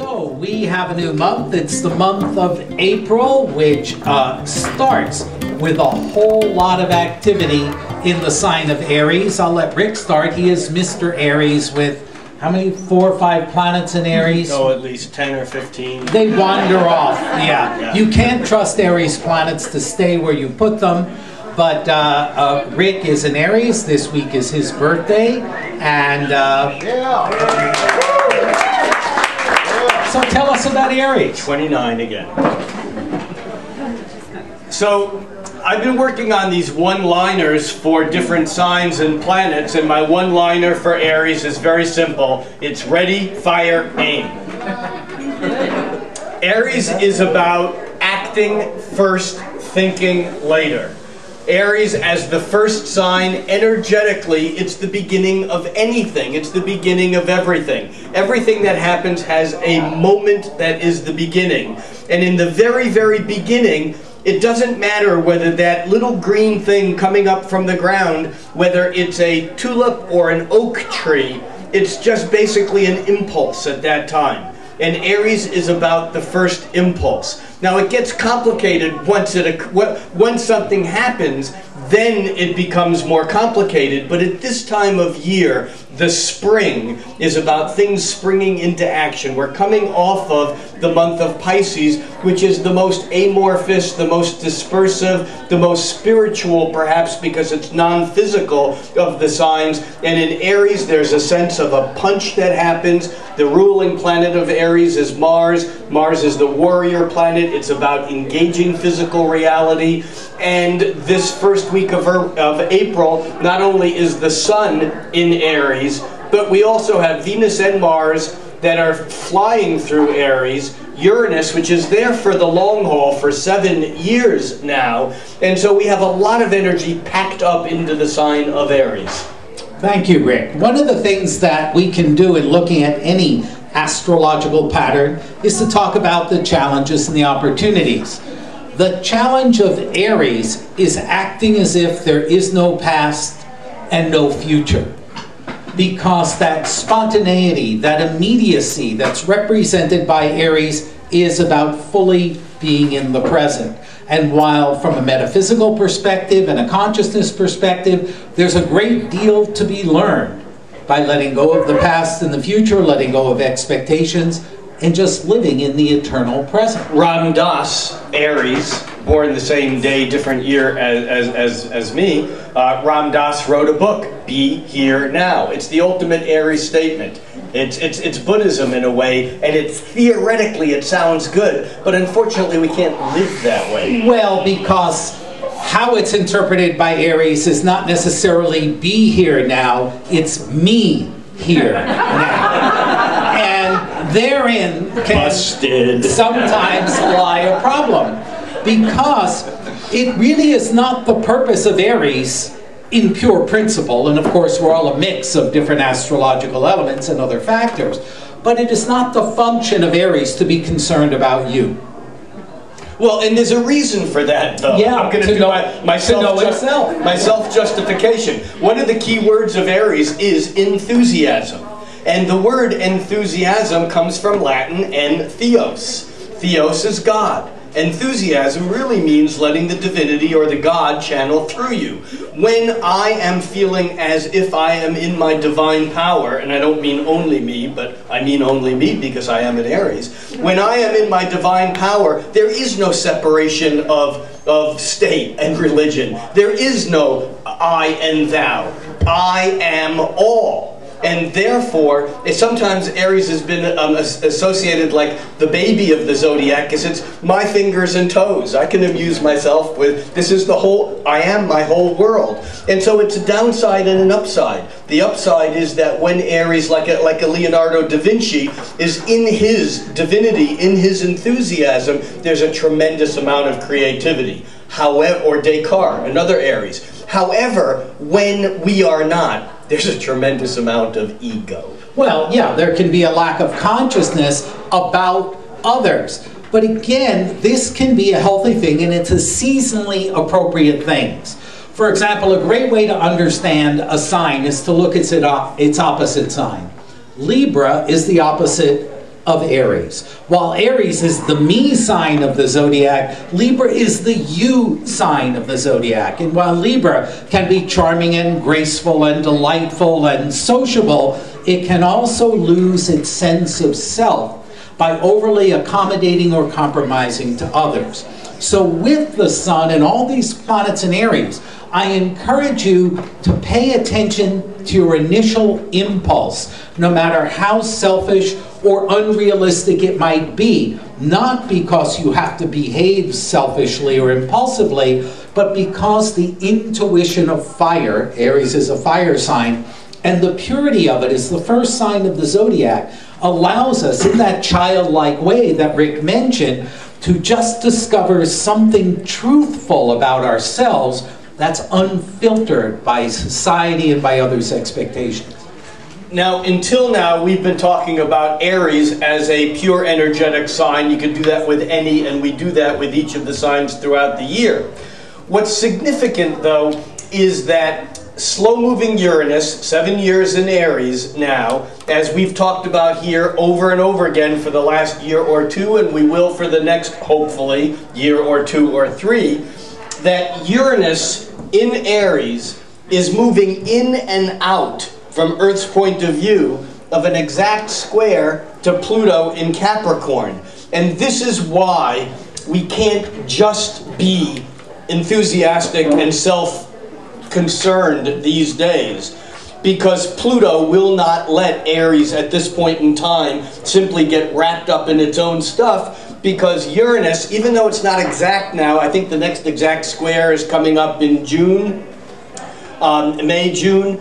So we have a new month. It's the month of April, which starts with a whole lot of activity in the sign of Aries. I'll let Rick start. He is Mr. Aries with how many? 4 or 5 planets in Aries? Oh, at least 10 or 15. They wander off, yeah. You can't trust Aries planets to stay where you put them. But Rick is in Aries. This week is his birthday. And so tell us about Aries. 29 again. So I've been working on these one-liners for different signs and planets, and my one-liner for Aries is very simple. It's ready, fire, aim. Aries is about acting first, thinking later. Aries, as the first sign, energetically, it's the beginning of anything. It's the beginning of everything. Everything that happens has a moment that is the beginning. And in the very, very beginning, it doesn't matter whether that little green thing coming up from the ground, whether it's a tulip or an oak tree, it's just basically an impulse at that time. And Aries is about the first impulse. Now it gets complicated once something happens, then it becomes more complicated. But at this time of year, the spring is about things springing into action. We're coming off of the month of Pisces, which is the most amorphous, the most dispersive, the most spiritual perhaps because it's non-physical of the signs. And in Aries there's a sense of a punch that happens. The ruling planet of Aries is Mars. Mars is the warrior planet. It's about engaging physical reality. And this first week of April, not only is the sun in Aries, but we also have Venus and Mars that are flying through Aries, Uranus, which is there for the long haul for 7 years now, and so we have a lot of energy packed up into the sign of Aries. Thank you, Rick. One of the things that we can do in looking at any astrological pattern is to talk about the challenges and the opportunities. The challenge of Aries is acting as if there is no past and no future. Because that spontaneity, that immediacy that's represented by Aries is about fully being in the present. And while from a metaphysical perspective and a consciousness perspective, there's a great deal to be learned by letting go of the past and the future, letting go of expectations, and just living in the eternal present. Ram Dass, Aries, born the same day, different year as me, Ram Dass wrote a book, Be Here Now. It's the ultimate Aries statement. It's Buddhism in a way, and theoretically it sounds good, but unfortunately we can't live that way. Well, because how it's interpreted by Aries is not necessarily be here now, it's me here now. And therein can sometimes lie a problem, because it really is not the purpose of Aries in pure principle, and of course we're all a mix of different astrological elements and other factors, but it is not the function of Aries to be concerned about you. Well, and there's a reason for that, though. Yeah, I'm going to do my self-justification. One of the key words of Aries is enthusiasm. And the word enthusiasm comes from Latin entheos. Theos is God. Enthusiasm really means letting the divinity or the God channel through you. When I am feeling as if I am in my divine power, and I don't mean only me, but I mean only me because I am an Aries. When I am in my divine power, there is no separation of state and religion. There is no I and thou. I am all. And therefore, sometimes Aries has been associated like the baby of the zodiac, because it's my fingers and toes. I can amuse myself with, this is the whole, I am my whole world. And so it's a downside and an upside. The upside is that when Aries, like a Leonardo da Vinci, is in his divinity, in his enthusiasm, there's a tremendous amount of creativity. However, or Descartes, another Aries. However, when we are not, there's a tremendous amount of ego. Well, yeah, there can be a lack of consciousness about others. But again, this can be a healthy thing, and it's a seasonally appropriate thing. For example, a great way to understand a sign is to look at its opposite sign. Libra is the opposite of Aries. While Aries is the me sign of the zodiac, Libra is the you sign of the zodiac. And while Libra can be charming and graceful and delightful and sociable, it can also lose its sense of self by overly accommodating or compromising to others. So with the sun and all these planets in Aries, I encourage you to pay attention to your initial impulse, no matter how selfish or unrealistic it might be, not because you have to behave selfishly or impulsively, but because the intuition of fire, Aries is a fire sign, and the purity of it is the first sign of the zodiac, allows us in that childlike way that Rick mentioned to just discover something truthful about ourselves that's unfiltered by society and by others' expectations. Now, until now, we've been talking about Aries as a pure energetic sign. You can do that with any, and we do that with each of the signs throughout the year. What's significant, though, is that slow-moving Uranus, 7 years in Aries now, as we've talked about here over and over again for the last year or two, and we will for the next, hopefully, year or two or three, that Uranus in Aries is moving in and out, from Earth's point of view, of an exact square to Pluto in Capricorn. And this is why we can't just be enthusiastic and self-concerned these days, because Pluto will not let Aries at this point in time simply get wrapped up in its own stuff, because Uranus, even though it's not exact now, I think the next exact square is coming up in June, May, June,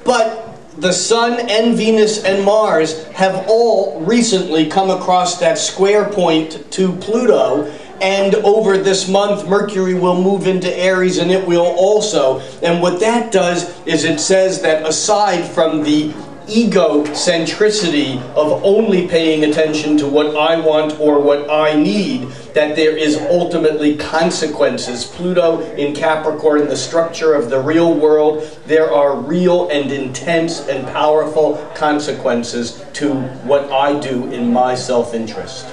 but the Sun and Venus and Mars have all recently come across that square point to Pluto, and over this month Mercury will move into Aries, and it will also. And what that does is it says that aside from the egocentricity of only paying attention to what I want or what I need, that there is ultimately consequences. Pluto in Capricorn, the structure of the real world, there are real and intense and powerful consequences to what I do in my self-interest.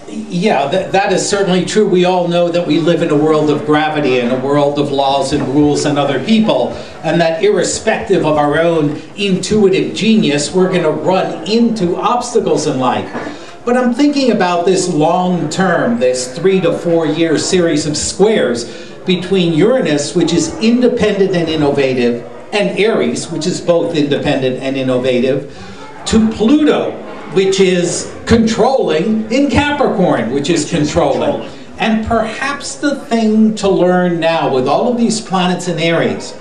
Yeah, that is certainly true. We all know that we live in a world of gravity and a world of laws and rules and other people, and that irrespective of our own intuitive genius, we're going to run into obstacles in life. But I'm thinking about this long term, this 3 to 4 year series of squares between Uranus, which is independent and innovative, and Aries, which is both independent and innovative, to Pluto, which is controlling, in Capricorn, which is controlling. And perhaps the thing to learn now with all of these planets in Aries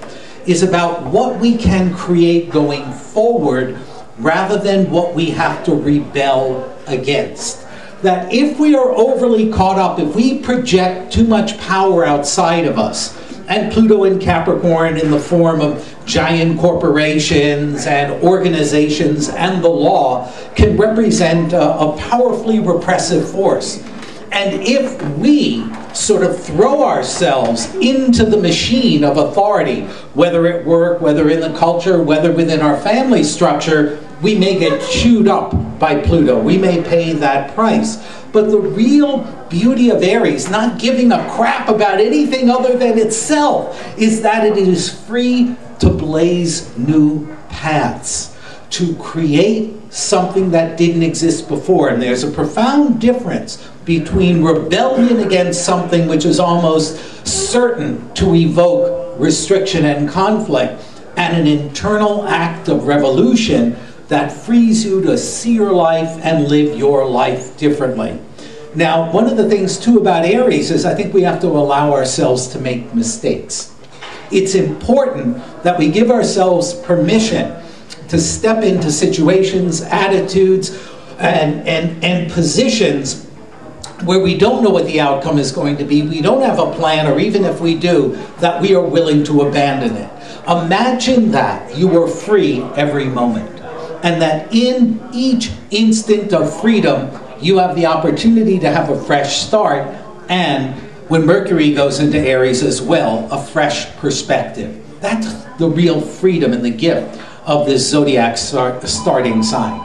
is about what we can create going forward rather than what we have to rebel against. That if we are overly caught up, if we project too much power outside of us, and Pluto in Capricorn in the form of giant corporations and organizations and the law can represent a powerfully repressive force. And if we sort of throw ourselves into the machine of authority, whether at work, whether in the culture, whether within our family structure, we may get chewed up by Pluto. We may pay that price. But the real beauty of Aries, not giving a crap about anything other than itself, is that it is free to blaze new paths, to create something that didn't exist before. And there's a profound difference between rebellion against something which is almost certain to evoke restriction and conflict, and an internal act of revolution that frees you to see your life and live your life differently. Now, one of the things too about Aries is I think we have to allow ourselves to make mistakes. It's important that we give ourselves permission to step into situations, attitudes, and positions where we don't know what the outcome is going to be, we don't have a plan, or even if we do, that we are willing to abandon it. Imagine that you are free every moment, and that in each instant of freedom, you have the opportunity to have a fresh start, and when Mercury goes into Aries as well, a fresh perspective. That's the real freedom and the gift of this zodiac starting sign.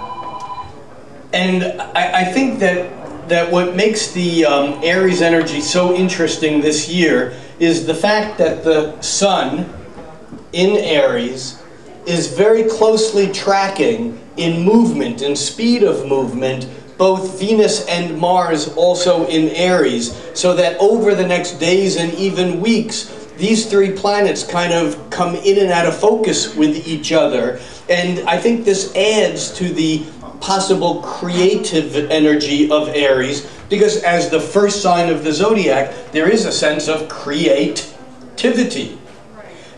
And I think that what makes the Aries energy so interesting this year is the fact that the Sun in Aries is very closely tracking in movement and speed of movement both Venus and Mars also in Aries, so that over the next days and even weeks, these three planets kind of come in and out of focus with each other. And I think this adds to the possible creative energy of Aries, because as the first sign of the zodiac, there is a sense of creativity.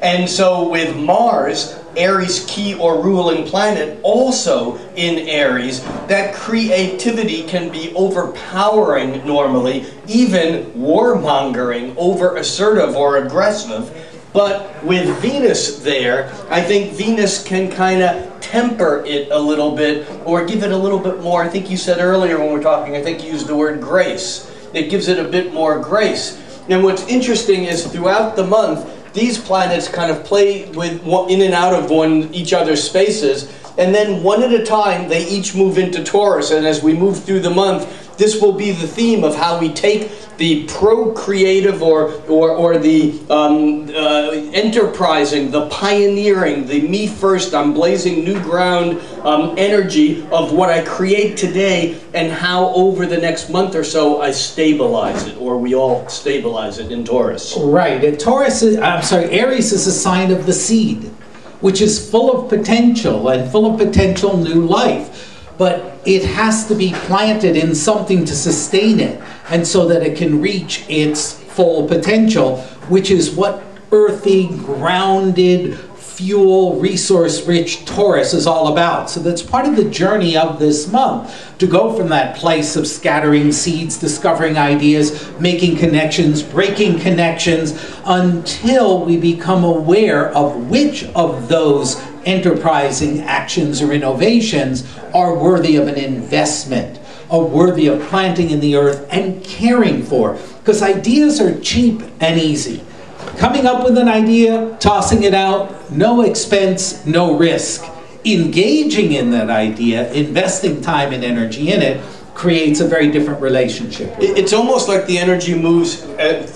And so with Mars, Aries key or ruling planet, also in Aries, that creativity can be overpowering normally, even warmongering, over-assertive or aggressive. But with Venus there, I think Venus can kind of temper it a little bit, or give it a little bit more. I think you said earlier when we were talking, I think you used the word grace. It gives it a bit more grace. And what's interesting is throughout the month, these planets kind of play with in and out of each other's spaces, and then one at a time they each move into Taurus. And as we move through the month, this will be the theme of how we take the procreative or the enterprising, the pioneering, the me first, I'm blazing new ground energy of what I create today, and how over the next month or so I stabilize it, or we all stabilize it in Taurus. Right. And Aries is a sign of the seed, which is full of potential and full of potential new life. But it has to be planted in something to sustain it, and so that it can reach its full potential, which is what earthy, grounded, fuel, resource-rich Taurus is all about. So that's part of the journey of this month, to go from that place of scattering seeds, discovering ideas, making connections, breaking connections, until we become aware of which of those enterprising actions or innovations are worthy of an investment, are worthy of planting in the earth and caring for. Because ideas are cheap and easy. Coming up with an idea, tossing it out, no expense, no risk. Engaging in that idea, investing time and energy in it, creates a very different relationship. It's almost like the energy moves,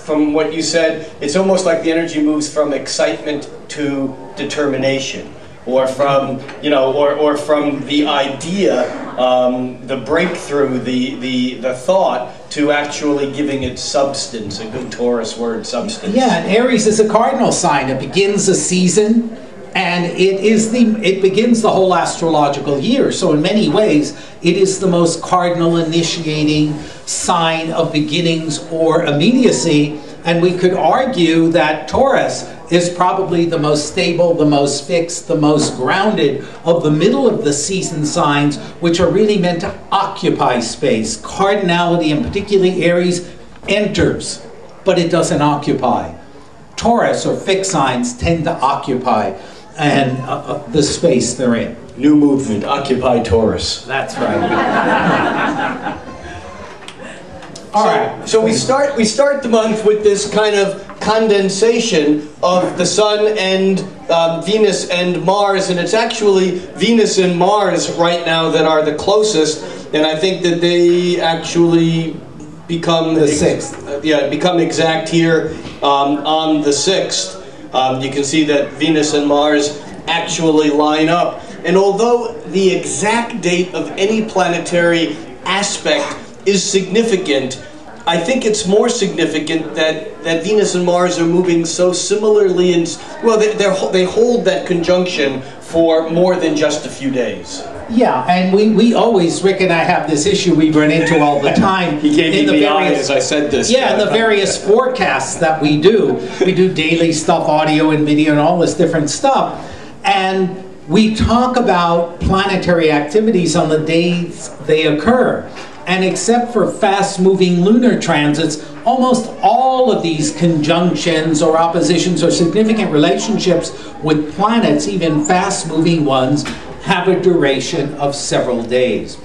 from what you said, it's almost like the energy moves from excitement to determination. Or from, or from the idea, the breakthrough, the thought, to actually giving it substance, a good Taurus word, substance. Yeah, and Aries is a cardinal sign. It begins a season, and it begins the whole astrological year. So in many ways, it is the most cardinal initiating sign of beginnings or immediacy. And we could argue that Taurus is probably the most stable, the most fixed, the most grounded of the middle of the season signs, which are really meant to occupy space. Cardinality, and particularly Aries, enters, but it doesn't occupy. Taurus, or fixed signs, tend to occupy and the space they're in. New movement, Occupy Taurus. That's right. All right. So we start the month with this kind of condensation of the Sun and Venus and Mars, and it's actually Venus and Mars right now that are the closest, and I think that they actually become the 6th. Become exact here on the 6th. You can see that Venus and Mars actually line up, and although the exact date of any planetary aspect is significant, I think it's more significant that Venus and Mars are moving so similarly, and well, they hold that conjunction for more than just a few days. Yeah, and we always, Rick and I have this issue we run into all the time. He gave me the eye as I said this. Yeah, in the various forecasts that we do. We do daily stuff, audio and video and all this different stuff. And we talk about planetary activities on the days they occur. And except for fast-moving lunar transits, almost all of these conjunctions or oppositions or significant relationships with planets, even fast-moving ones, have a duration of several days.